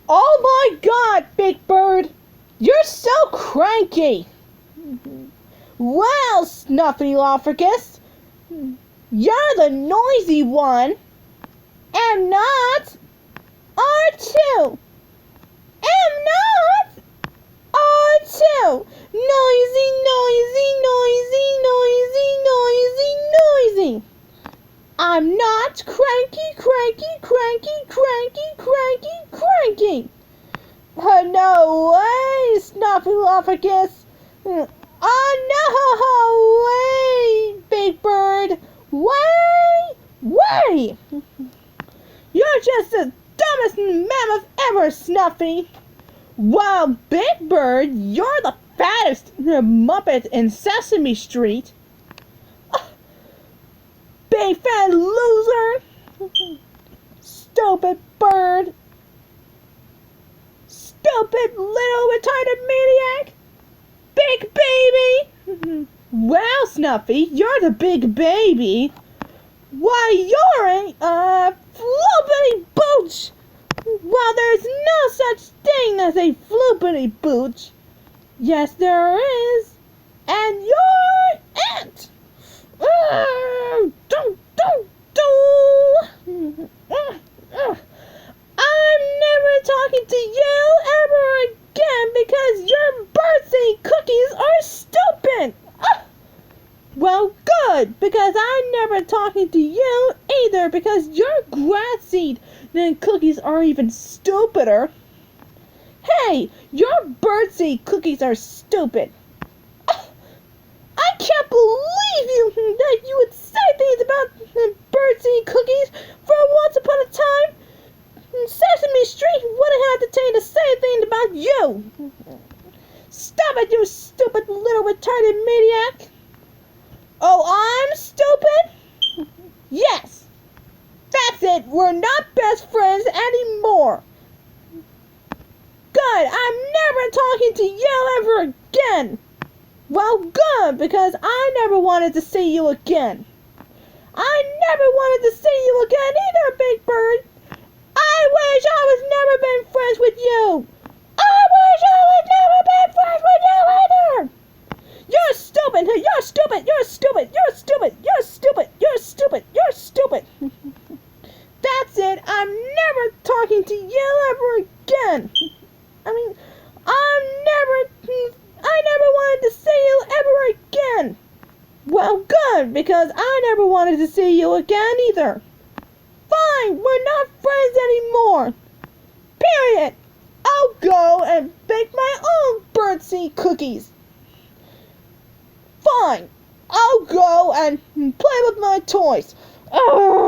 Oh my God, Big Bird! You're so cranky! Well, Snuffleupagus, you're the noisy one, and not R2. And not R2. Noisy, noisy, noisy, noisy, noisy, noisy. I'm not cranky, cranky, cranky, cranky, cranky, cranky. No way, Snuffleupagus. Oh, no way, Big Bird. Way. You're just the dumbest mammoth ever, Snuffy. Well, Big Bird, you're the fattest Muppet in Sesame Street. Big fat loser. Stupid bird. Stupid little retarded maniac. Big baby. Well, Snuffy, you're the big baby. Why, you're a floopity booch. Well, there's no such thing as a floopity booch. Yes, there is. And you're it. I'm never talking to you ever again because your birthday cookies are stupid. Well, good, because I'm never talking to you either because your grass seed and cookies are even stupider. Hey, your birdseed cookies are stupid. I can't believe that you would say things about birdseed cookies. For once upon a time, Sesame Street wouldn't have the time to say things about you. Stop it, you stupid little retarded maniac. Oh, I'm stupid? Yes. That's it. We're not best friends anymore. Good. I'm never talking to you ever again. Well, good, because I never wanted to see you again. I never wanted to see you again either, Big Bird. I wish I was never been friends with you. I wish I was never been friends with you either. You're stupid. You're stupid. You're stupid. You're stupid. You're stupid. You're stupid. You're stupid. That's it. I'm never talking to you ever again. I never wanted to see you ever again. Well, good, because I never wanted to see you again either. Fine, we're not friends anymore. Period. I'll go and bake my own birdseed cookies. Fine, I'll go and play with my toys. Ugh.